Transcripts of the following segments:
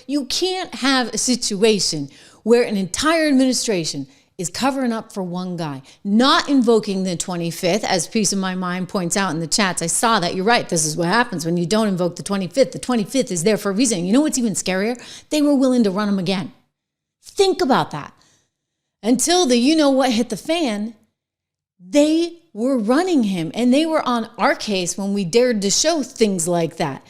You can't have a situation where an entire administration is covering up for one guy, not invoking the 25th, as Peace of My Mind points out in the chats. I saw that. You're right. This is what happens when you don't invoke the 25th. The 25th is there for a reason. You know what's even scarier? They were willing to run him again. Think about that. Until the you-know-what hit the fan, they were running him, and they were on our case when we dared to show things like that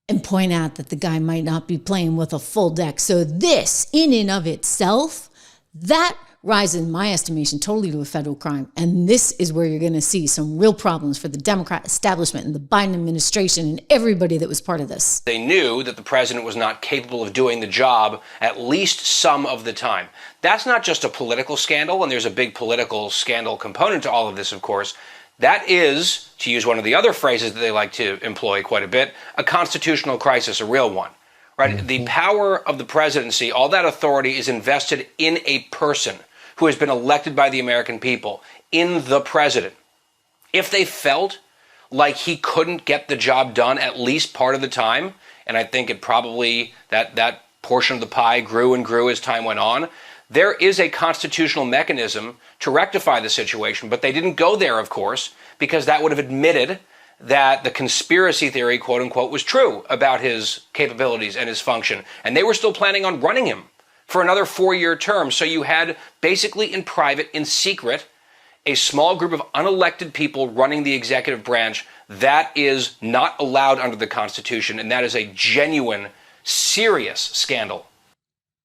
and point out that the guy might not be playing with a full deck. So this, in and of itself, that rises, in my estimation, totally to a federal crime. And this is where you're going to see some real problems for the Democrat establishment and the Biden administration and everybody that was part of this. They knew that the president was not capable of doing the job at least some of the time. That's not just a political scandal, and there's a big political scandal component to all of this, of course. That is, to use one of the other phrases that they like to employ quite a bit, a constitutional crisis, a real one. Right? Mm-hmm. The power of the presidency, all that authority is invested in a person who has been elected by the American people, in the president. If they felt like he couldn't get the job done at least part of the time, and I think it probably, that portion of the pie grew and grew as time went on, there is a constitutional mechanism to rectify the situation, but they didn't go there, of course, because that would have admitted that the conspiracy theory, quote unquote, was true about his capabilities and his function. And they were still planning on running him for another 4-year term. So you had basically in private, in secret, a small group of unelected people running the executive branch. That is not allowed under the Constitution. And that is a genuine, serious scandal.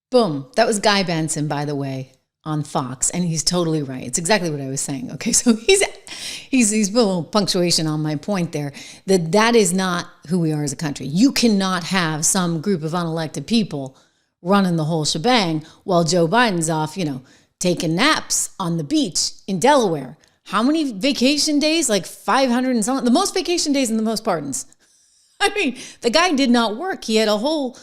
Boom. That was Guy Benson, by the way, on Fox. And he's totally right. It's exactly what I was saying. Okay, so he's put a little punctuation on my point there, that is not who we are as a country. You cannot have some group of unelected people running the whole shebang while Joe Biden's off, taking naps on the beach in Delaware. How many vacation days? Like 500 and something. The most vacation days and the most pardons. I mean, the guy did not work. He had a whole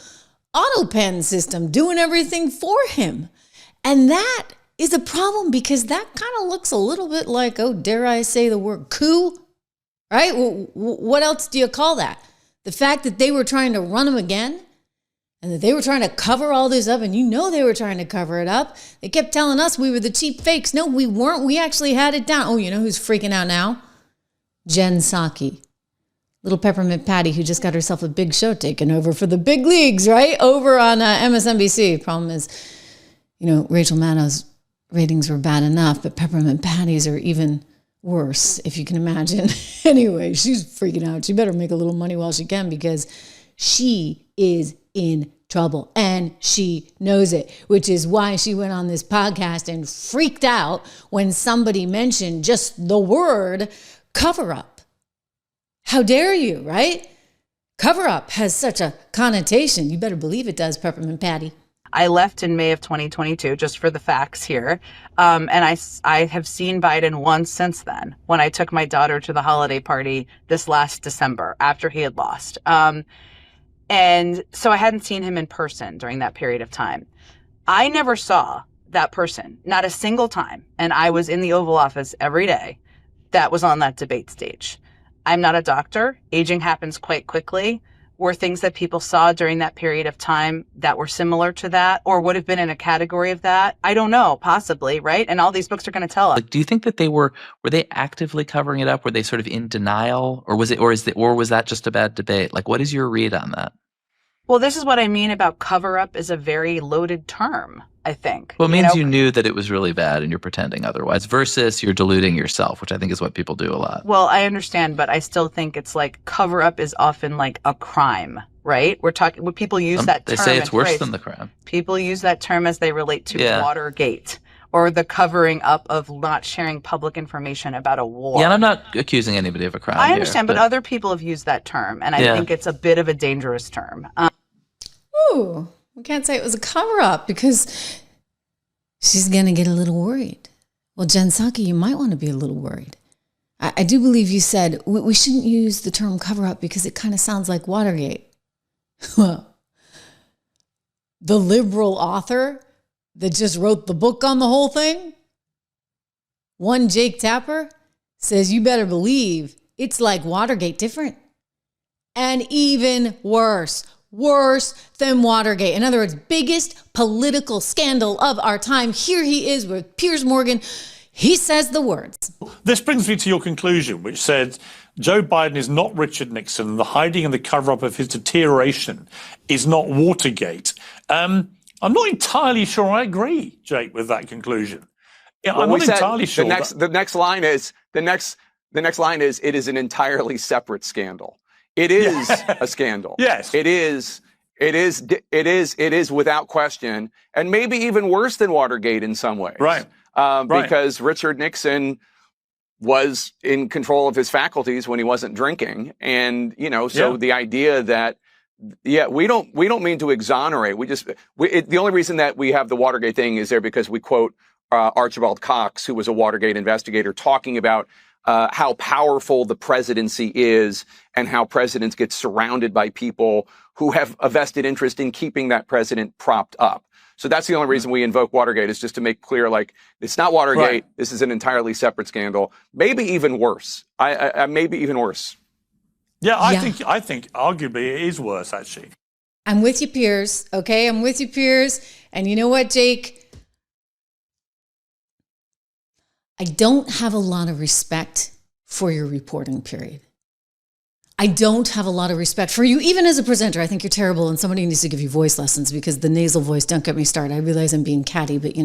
Autopen system doing everything for him. And that is a problem because that kind of looks a little bit like, oh, dare I say the word coup, right? What else do you call that? The fact that they were trying to run him again and that they were trying to cover all this up, and they were trying to cover it up. They kept telling us we were the cheap fakes. No, we weren't. We actually had it down. Oh, you know who's freaking out now? Jen Psaki. Little Peppermint Patty who just got herself a big show taken over for the big leagues, right? Over on MSNBC. Problem is, Rachel Maddow's ratings were bad enough, but Peppermint Patty's are even worse, if you can imagine. Anyway, she's freaking out. She better make a little money while she can because she is in trouble and she knows it, which is why she went on this podcast and freaked out when somebody mentioned just the word cover up. How dare you, right? Cover up has such a connotation. You better believe it does, Peppermint Patty. I left in May of 2022, just for the facts here. And I have seen Biden once since then, when I took my daughter to the holiday party this last December after he had lost. And so I hadn't seen him in person during that period of time. I never saw that person, not a single time. And I was in the Oval Office every day that was on that debate stage. I'm not a doctor. Aging happens quite quickly. Were things that people saw during that period of time that were similar to that or would have been in a category of that? I don't know, possibly, right? And all these books are going to tell us. Do you think that were they actively covering it up? Were they sort of in denial, or was that just a bad debate? Like, what is your read on that? Well, this is what I mean about cover up is a very loaded term, I think. Well, it means you knew that it was really bad and you're pretending otherwise versus you're deluding yourself, which I think is what people do a lot. Well, I understand, but I still think it's like cover up is often like a crime, right? We're talking, when people use that term. They say it's worse than the crime. People use that term as they relate to Watergate or the covering up of not sharing public information about a war. Yeah, and I'm not accusing anybody of a crime. I understand, but other people have used that term, and I think it's a bit of a dangerous term. Ooh, we can't say it was a cover-up because she's going to get a little worried. Well, Jen Psaki, you might want to be a little worried. I do believe you said we shouldn't use the term cover-up because it kind of sounds like Watergate. Well, the liberal author that just wrote the book on the whole thing, one Jake Tapper, says you better believe it's like Watergate different. And even worse. worse than Watergate. In other words, biggest political scandal of our time. Here he is with Piers Morgan. He says the words. This brings me to your conclusion, which said Joe Biden is not Richard Nixon, and the hiding and the cover-up of his deterioration is not Watergate. I'm not entirely sure I agree, Jake, with that conclusion. Yeah, I'm not entirely sure. The next line is it is an entirely separate scandal. It is a scandal. Yes. It is without question, and maybe even worse than Watergate in some ways. Right. Because Richard Nixon was in control of his faculties when he wasn't drinking. And, the idea that, we don't mean to exonerate. The only reason that we have the Watergate thing is there because we quote Archibald Cox, who was a Watergate investigator, talking about how powerful the presidency is and how presidents get surrounded by people who have a vested interest in keeping that president propped up. So that's the only reason we invoke Watergate, is just to make clear, it's not Watergate. Right. This is an entirely separate scandal. Maybe even worse. Maybe even worse. Yeah, I think arguably it is worse, actually. I'm with you, Piers. Okay, I'm with you, Piers. And you know what, Jake? I don't have a lot of respect for your reporting, period. I don't have a lot of respect for you, even as a presenter. I think you're terrible, and somebody needs to give you voice lessons, because the nasal voice, don't get me started. I realize I'm being catty, but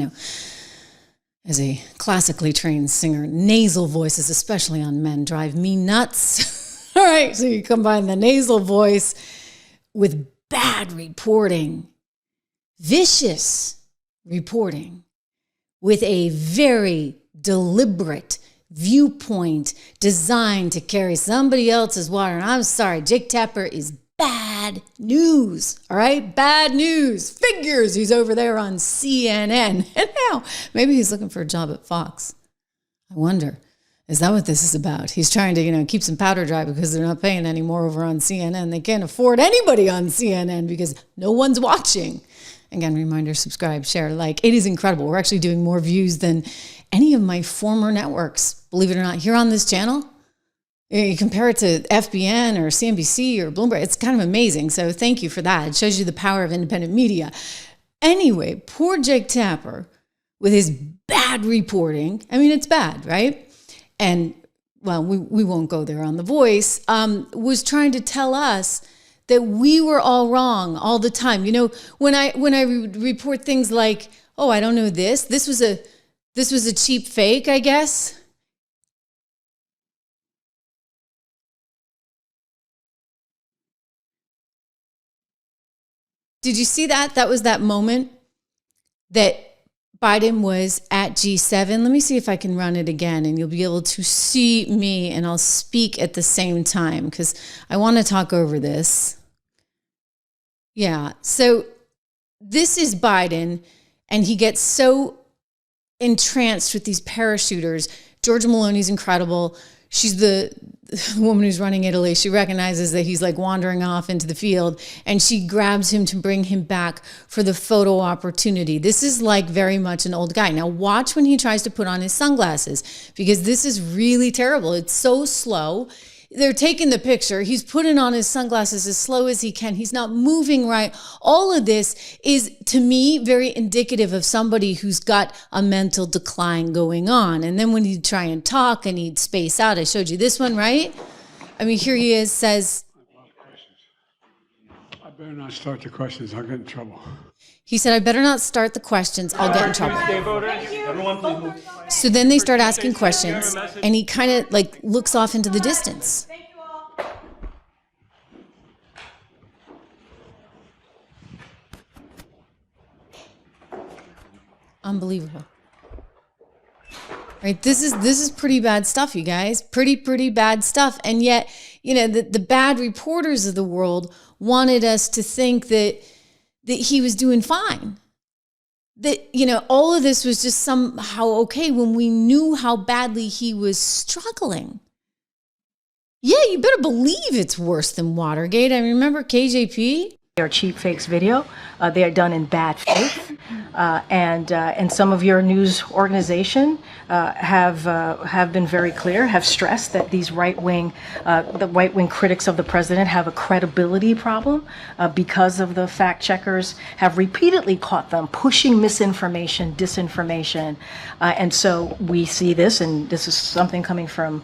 as a classically trained singer, nasal voices, especially on men, drive me nuts. All right, so you combine the nasal voice with bad reporting, vicious reporting, with a very deliberate viewpoint designed to carry somebody else's water. And I'm sorry, Jake Tapper is bad news. All right, bad news. Figures he's over there on CNN. And now maybe he's looking for a job at Fox. I wonder, is that what this is about? He's trying to, keep some powder dry because they're not paying any more over on CNN. They can't afford anybody on CNN because no one's watching. Again, reminder, subscribe, share, like. It is incredible. We're actually doing more views than any of my former networks, believe it or not, here on this channel. You compare it to FBN or CNBC or Bloomberg, it's kind of amazing. So thank you for that. It shows you the power of independent media. Anyway, poor Jake Tapper with his bad reporting. I mean, it's bad, right? And, well, we won't go there on The Voice, was trying to tell us that we were all wrong all the time. When I report things like, oh, I don't know this. This was a cheap fake, I guess. Did you see that? That was that moment that Biden was at G7. Let me see if I can run it again, and you'll be able to see me, and I'll speak at the same time because I want to talk over this. Yeah, so this is Biden, and he gets so entranced with these parachuters. Georgia Maloney's incredible. She's the woman who's running Italy. She recognizes that he's wandering off into the field, and she grabs him to bring him back for the photo opportunity. This is very much an old guy. Now watch when he tries to put on his sunglasses, because this is really terrible. It's so slow. They're taking the picture. He's putting on his sunglasses as slow as he can. He's not moving right. All of this is, to me, very indicative of somebody who's got a mental decline going on. And then when he'd try and talk and he'd space out, I showed you this one, right? I mean, here he is, says... I better not start the questions. I'll get in trouble. He said, I better not start the questions. I'll get in trouble. So then they start asking questions, and he kind of looks off into the distance. Unbelievable. Right? This is pretty bad stuff, you guys. Pretty bad stuff. And yet, the bad reporters of the world wanted us to think that he was doing fine. That, all of this was just somehow okay when we knew how badly he was struggling. Yeah, you better believe it's worse than Watergate. I remember KJP. Our cheap fakes video. They are done in bad faith, and some of your news organization have been very clear, have stressed that these the right-wing critics of the president have a credibility problem because of the fact checkers have repeatedly caught them pushing misinformation, disinformation, and so we see this, and this is something coming from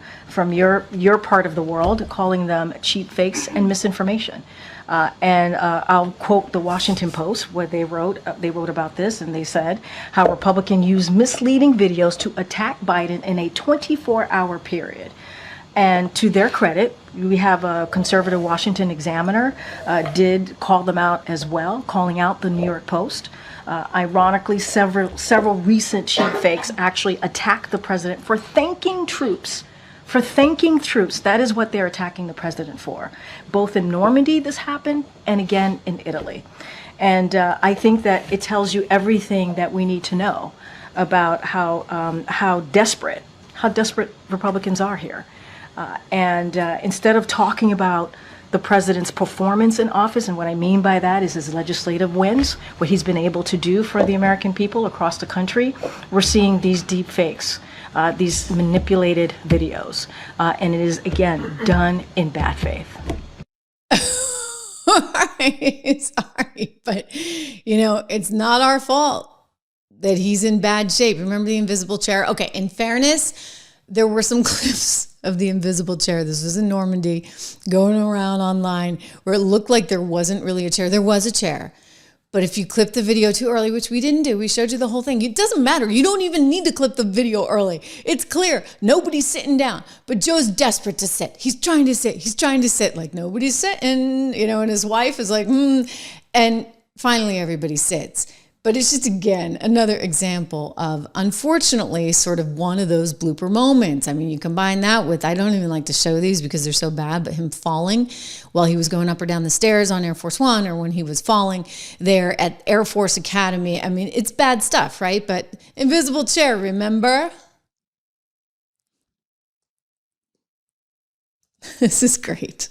your part of the world, calling them cheap fakes and misinformation. I'll quote the Washington Post, where they wrote about this, and they said how Republicans use misleading videos to attack Biden in a 24-hour period. And to their credit, we have a conservative Washington Examiner did call them out as well, calling out the New York Post. Ironically, several recent cheap fakes actually attacked the president for thanking troops. That is what they're attacking the president for. Both in Normandy this happened, and again in Italy. And I think that it tells you everything that we need to know about how desperate Republicans are here. Instead of talking about the president's performance in office, and what I mean by that is his legislative wins, what he's been able to do for the American people across the country, we're seeing these deep fakes. These manipulated videos. And it is, again, done in bad faith. Sorry, but, it's not our fault that he's in bad shape. Remember the invisible chair? Okay, in fairness, there were some clips of the invisible chair. This was in Normandy, going around online, where it looked like there wasn't really a chair. There was a chair. But if you clip the video too early, which we didn't do, we showed you the whole thing. It doesn't matter. You don't even need to clip the video early. It's clear. Nobody's sitting down. But Joe's desperate to sit. He's trying to sit. Like nobody's sitting, and his wife is like, And finally everybody sits. But it's just, again, another example of, unfortunately, sort of one of those blooper moments. I mean, you combine that with, I don't even like to show these because they're so bad, but him falling while he was going up or down the stairs on Air Force One, or when he was falling there at Air Force Academy. I mean, it's bad stuff, right? But invisible chair, remember? This is great.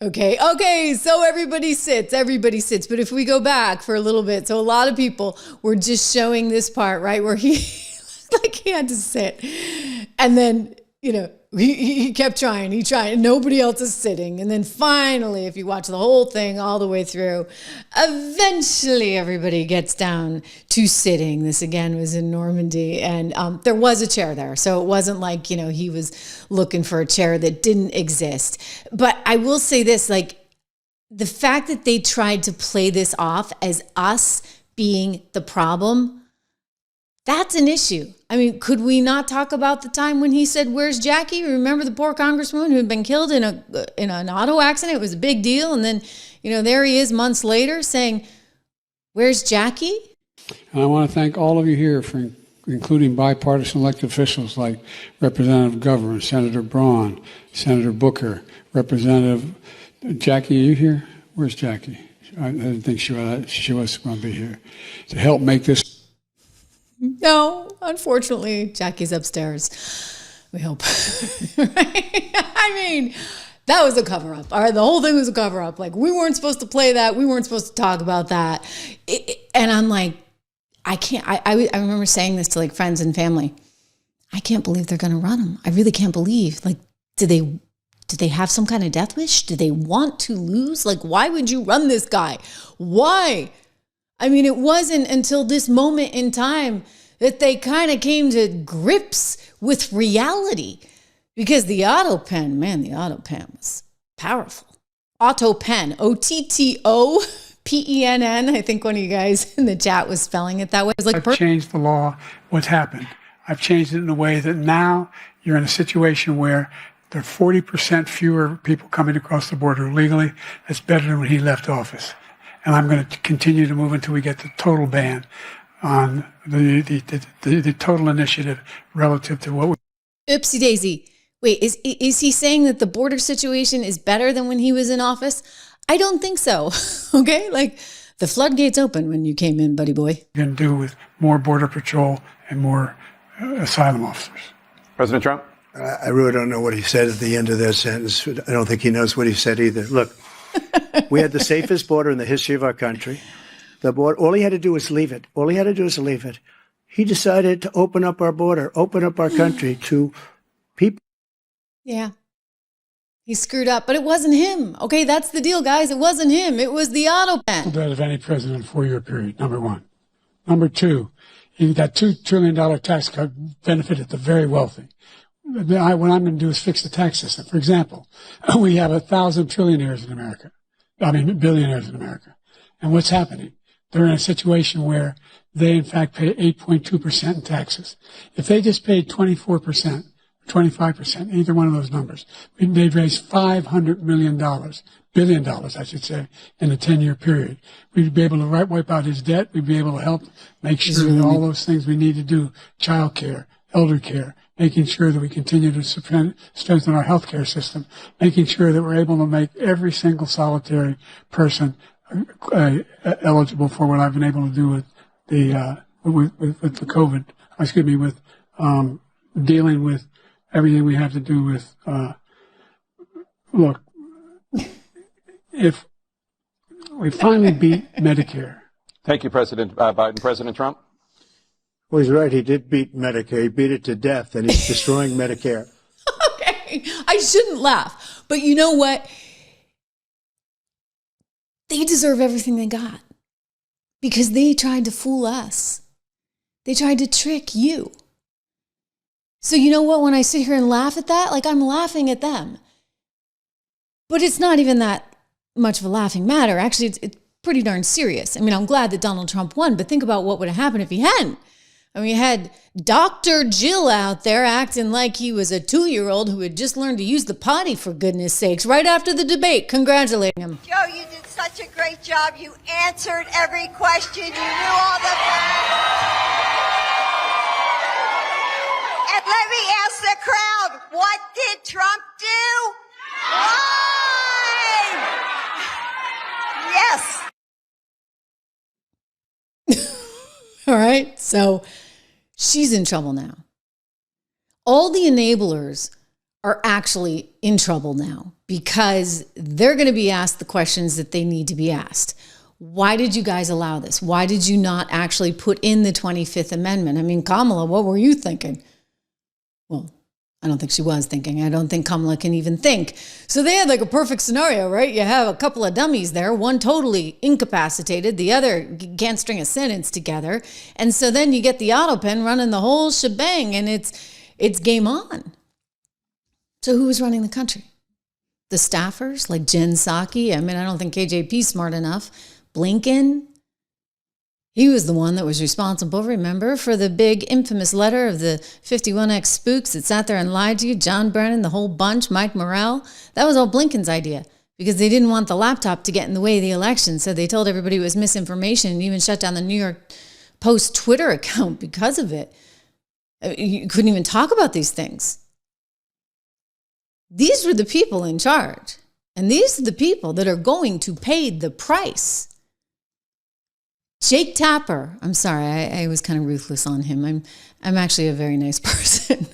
Okay, so everybody sits. But if we go back for a little bit, so a lot of people were just showing this part, right, where he looked like he had to sit. And then, he kept trying, nobody else is sitting. And then finally, if you watch the whole thing all the way through, eventually everybody gets down to sitting. This, again, was in Normandy. And there was a chair there. So it wasn't like, he was looking for a chair that didn't exist. But I will say this, the fact that they tried to play this off as us being the problem, that's an issue. I mean, could we not talk about the time when he said, "Where's Jackie?" Remember the poor congresswoman who had been killed in an auto accident? It was a big deal. And then, there he is months later saying, "Where's Jackie?" And I want to thank all of you here for including bipartisan elected officials like Representative Governor, Senator Braun, Senator Booker, Representative Jackie. Are you here? Where's Jackie? I didn't think she was going to be here to help make this. No, unfortunately, Jackie's upstairs. We hope. Right? I mean, that was a cover-up. All right, the whole thing was a cover-up. We weren't supposed to play that. We weren't supposed to talk about that. And I'm like, I can't. I remember saying this to friends and family. I can't believe they're going to run him. I really can't believe. Did they have some kind of death wish? Do they want to lose? Why would you run this guy? Why? I mean, it wasn't until this moment in time that they kind of came to grips with reality, because the Autopen was powerful. Autopen, Ottopenn. I think one of you guys in the chat was spelling it that way. It was I've changed the law. What's happened? I've changed it in a way that now you're in a situation where there are 40% fewer people coming across the border legally. That's better than when he left office. And I'm going to continue to move until we get the total ban on the total initiative relative to what we... Oopsie daisy. Wait, is he saying that the border situation is better than when he was in office? I don't think so. Okay? The floodgates open when you came in, buddy boy. Going to do with more border patrol and more asylum officers. President Trump? I really don't know what he said at the end of that sentence. I don't think he knows what he said either. Look, we had the safest border in the history of our country. The border, all he had to do was leave it. All he had to do was leave it. He decided to open up our border, open up our country to people. Yeah. He screwed up, but it wasn't him. Okay, that's the deal, guys. It wasn't him. It was the Autopen. That of any president in a 4-year period, number one. Number two, that $2 trillion tax cut benefited the very wealthy. What I'm going to do is fix the tax system. For example, we have 1,000 trillionaires in America. Billionaires in America. And what's happening? They're in a situation where they, in fact, pay 8.2% in taxes. If they just paid 24%, 25%, either one of those numbers, they'd raise $500 billion, I should say, in a 10-year period. We'd be able to wipe out his debt. We'd be able to help make sure that all those things we need to do, child care, elder care, making sure that we continue to strengthen our healthcare system, making sure that we're able to make every single solitary person eligible for what I've been able to do with the COVID. With dealing with everything we have to do with. Look, if we finally beat Medicare. Thank you, President Biden. President Trump? Well, he's right. He did beat Medicare. He beat it to death, and he's destroying Medicare. Okay, I shouldn't laugh. But you know what? They deserve everything they got because they tried to fool us. They tried to trick you. So you know what? When I sit here and laugh at that, like I'm laughing at them. But it's not even that much of a laughing matter. Actually, it's pretty darn serious. I mean, I'm glad that Donald Trump won, but think about what would have happened if he hadn't. I mean, you had Dr. Jill out there acting like he was a 2-year-old who had just learned to use the potty, for goodness sakes, right after the debate, congratulating him. Joe, you did such a great job. You answered every question. You knew all the facts. And let me ask the crowd, what did Trump do? Lie! Yes. All right, so she's in trouble now. All the enablers are actually in trouble now because they're going to be asked the questions that they need to be asked. Why did you guys allow this? Why did you not actually put in the 25th Amendment? I mean, Kamala, what were you thinking? Well, I don't think she was thinking. I don't think Kamala can even think. So they had like a perfect scenario, right? You have a couple of dummies there, one totally incapacitated, the other can't string a sentence together. And so then you get the Autopen running the whole shebang and it's game on. So who was running the country? The staffers like Jen Psaki? I mean, I don't think KJP's smart enough. Blinken? He was the one that was responsible, remember, for the big infamous letter of the 51X spooks that sat there and lied to you, John Brennan, the whole bunch, Mike Morrell. That was all Blinken's idea because they didn't want the laptop to get in the way of the election. So they told everybody it was misinformation and even shut down the New York Post Twitter account because of it. You couldn't even talk about these things. These were the people in charge. And these are the people that are going to pay the price. Jake Tapper, I'm sorry, I was kind of ruthless on him. I'm actually a very nice person.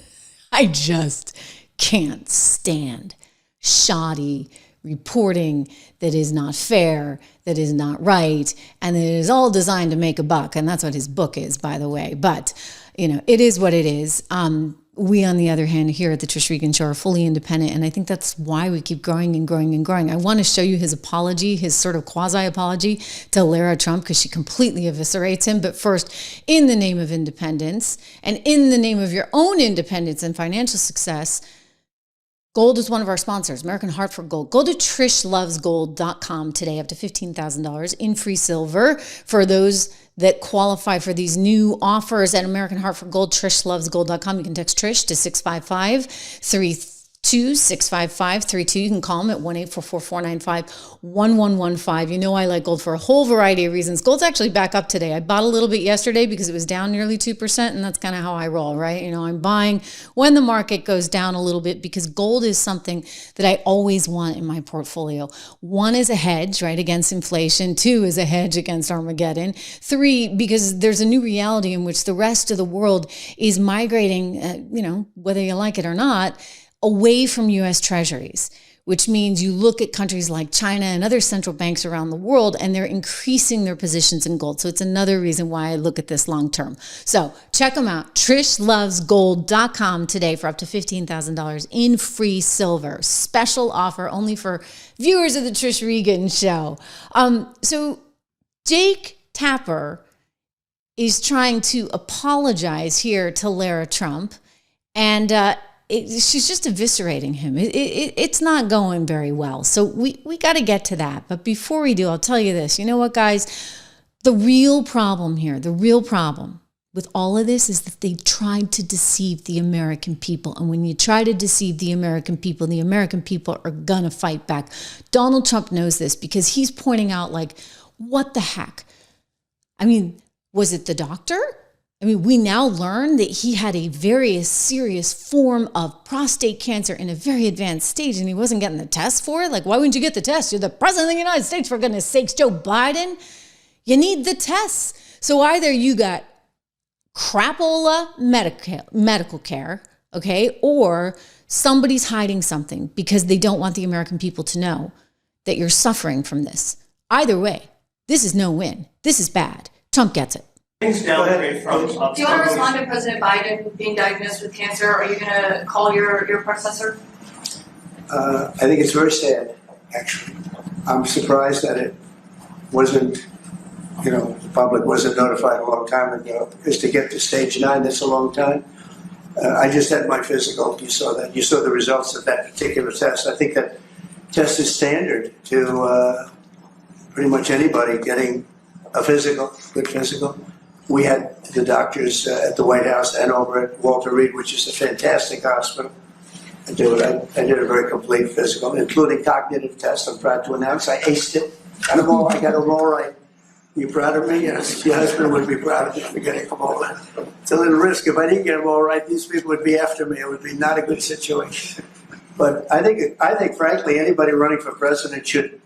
I just can't stand shoddy reporting that is not fair, that is not right, and that is all designed to make a buck. And that's what his book is, by the way. But, you know, it is what it is. We, on the other hand, here at the Trish Regan Show are fully independent, and I think that's why we keep growing and growing and growing. I want to show you his apology, his sort of quasi-apology to Lara Trump, because she completely eviscerates him. But first, in the name of independence, and in the name of your own independence and financial success, gold is one of our sponsors, American Heart for Gold. Go to trishlovesgold.com today, up to $15,000 in free silver for those that qualify for these new offers at American Heart for Gold, trishlovesgold.com. You can text Trish to 655-32 862-655-32. You can call them at 1-844-495-1115. You know I like gold for a whole variety of reasons. Gold's actually back up today. I bought a little bit yesterday because it was down nearly 2%, and that's kind of how I roll, right? You know, I'm buying when the market goes down a little bit because gold is something that I always want in my portfolio. 1 is a hedge, right, against inflation. 2 is a hedge against Armageddon. 3, because there's a new reality in which the rest of the world is migrating, whether you like it or not, away from U.S. treasuries, which means you look at countries like China and other central banks around the world, and they're increasing their positions in gold. So it's another reason why I look at this long term. So check them out. TrishLovesGold.com today for up to $15,000 in free silver. Special offer only for viewers of the Trish Regan show. So Jake Tapper is trying to apologize here to Lara Trump, and she's just eviscerating him. It's not going very well. So we got to get to that. But before we do, I'll tell you this. You know what, guys? The real problem here, the real problem with all of this is that they tried to deceive the American people. And when you try to deceive the American people are going to fight back. Donald Trump knows this because he's pointing out, like, what the heck? I mean, was it the doctor? I mean, we now learn that he had a very serious form of prostate cancer in a very advanced stage, and he wasn't getting the test for it. Like, why wouldn't you get the test? You're the president of the United States, for goodness sakes, Joe Biden. You need the tests. So either you got crapola medical care, okay, or somebody's hiding something because they don't want the American people to know that you're suffering from this. Either way, this is no win. This is bad. Trump gets it. Do you want to respond to President Biden being diagnosed with cancer? Are you going to call your predecessor? I think it's very sad, actually. I'm surprised that it wasn't, the public wasn't notified a long time ago, because to get to stage 9, that's a long time. I just had my physical. You saw that. You saw the results of that particular test. I think that test is standard to pretty much anybody getting a physical, good physical. We had the doctors at the White House and over at Walter Reed, which is a fantastic hospital. I did a very complete physical, including cognitive tests. I'm proud to announce I aced it. I got them all right. You proud of me? Yes. Your husband would be proud of me for getting them all right. It's a little risk. If I didn't get them all right, these people would be after me. It would be not a good situation. But I think, frankly, anybody running for president should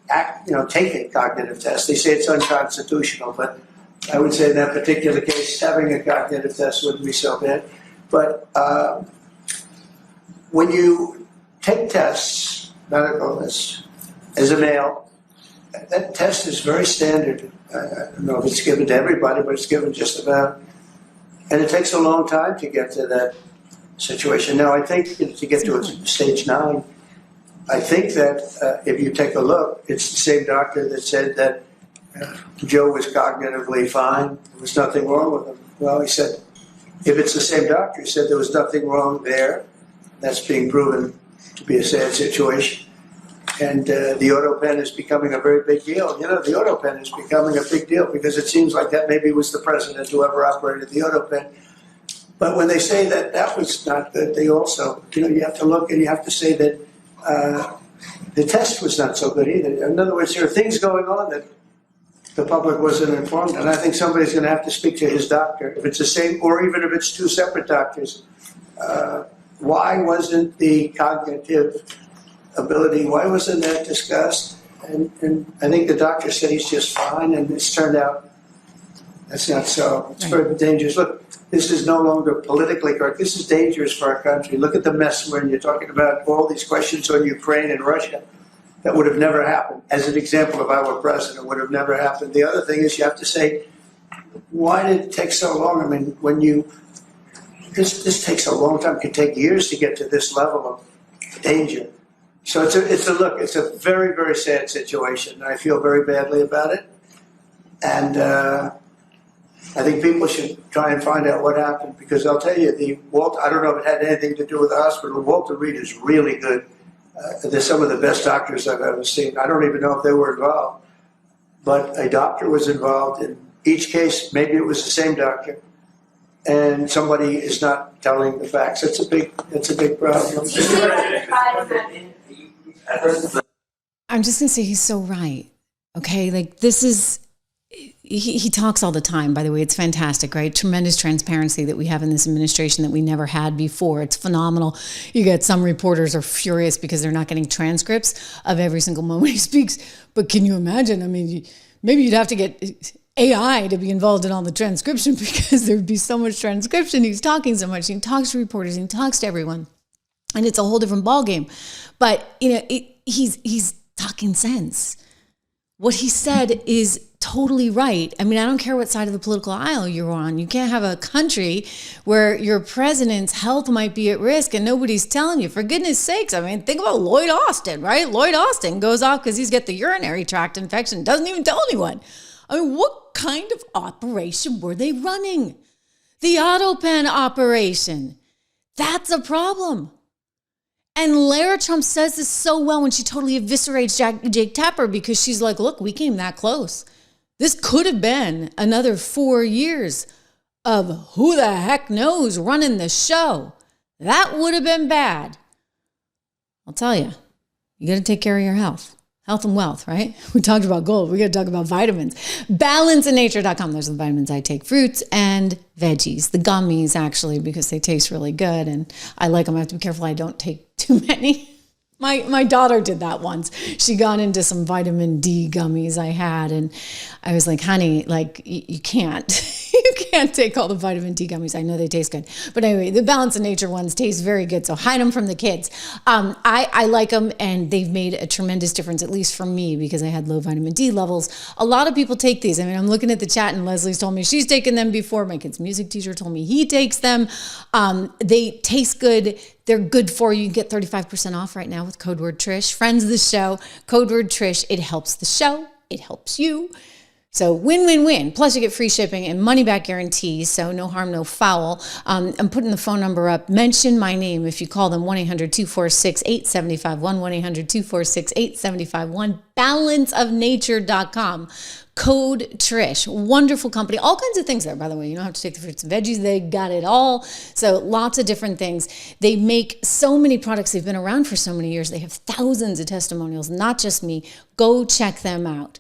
take a cognitive test. They say it's unconstitutional, but I would say in that particular case, having a cognitive test wouldn't be so bad. But when you take tests, medical, as a male, that test is very standard. I don't know if it's given to everybody, but it's given just about. And it takes a long time to get to that situation. Now, I think to get to stage 9, I think that if you take a look, it's the same doctor that said that Joe was cognitively fine. There was nothing wrong with him. Well, he said, if it's the same doctor, he said there was nothing wrong there. That's being proven to be a sad situation. And the Autopen is becoming a very big deal. The Autopen is becoming a big deal because it seems like that maybe was the president who ever operated the Autopen. But when they say that that was not good, they also, you have to look and you have to say that the test was not so good either. In other words, there are things going on that the public wasn't informed, and I think somebody's going to have to speak to his doctor. If it's the same, or even if it's 2 separate doctors, why wasn't the cognitive ability, why wasn't that discussed? And I think the doctor said he's just fine, and it's turned out that's not so. It's very dangerous. Look, this is no longer politically correct. This is dangerous for our country. Look at the mess when you're talking about all these questions on Ukraine and Russia. That would have never happened. As an example, if I were president, would have never happened. The other thing is you have to say, why did it take so long? I mean, this takes a long time. It could take years to get to this level of danger. So it's a very, very sad situation. I feel very badly about it. And I think people should try and find out what happened, because I'll tell you, I don't know if it had anything to do with the hospital. Walter Reed is really good. They're some of the best doctors I've ever seen. I don't even know if they were involved, but a doctor was involved in each case. Maybe it was the same doctor. and somebody is not telling the facts. It's a big problem. I'm just going to say he's so right. Okay, like this is, he talks all the time, by the way. It's fantastic, right? Tremendous transparency that we have in this administration that we never had before. It's phenomenal. You get some reporters are furious because they're not getting transcripts of every single moment he speaks. But can you imagine? I mean, maybe you'd have to get AI to be involved in all the transcription because there'd be so much transcription. He's talking so much. He talks to reporters. He talks to everyone. And it's a whole different ballgame. But, he's talking sense. What he said is totally right. I mean, I don't care what side of the political aisle you're on. You can't have a country where your president's health might be at risk and nobody's telling you. For goodness sakes, I mean, think about Lloyd Austin, right? Lloyd Austin goes off because he's got the urinary tract infection, doesn't even tell anyone. I mean, what kind of operation were they running? The Autopen operation. That's a problem. And Lara Trump says this so well when she totally eviscerates Jake Tapper because she's like, look, we came that close. This could have been another 4 years of who the heck knows running the show. That would have been bad. I'll tell you, you got to take care of your health. Health and wealth, right? We talked about gold. We got to talk about vitamins. Balanceinnature.com. Those are the vitamins I take. Fruits and veggies. The gummies, actually, because they taste really good. And I like them. I have to be careful I don't take too many. My daughter did that once. She got into some vitamin D gummies I had. And I was like, honey, like, you can't. You can't take all the vitamin D gummies. I know they taste good. But anyway, the Balance in Nature ones taste very good. So hide them from the kids. I like them, and they've made a tremendous difference, at least for me, because I had low vitamin D levels. A lot of people take these. I mean, I'm looking at the chat, and Leslie's told me she's taken them before. My kid's music teacher told me he takes them. They taste good. They're good for you. You can get 35% off right now with code word Trish. Friends of the show, code word Trish. It helps the show. It helps you. So win-win-win. Plus you get free shipping and money back guarantee. So no harm, no foul. I'm putting the phone number up. Mention my name if you call them 1-800-246-8751, 1-800-246-8751, balanceofnature.com. Code Trish. Wonderful company. All kinds of things there, by the way. You don't have to take the fruits and veggies. They got it all. So lots of different things. They make so many products. They've been around for so many years. They have thousands of testimonials, not just me. Go check them out.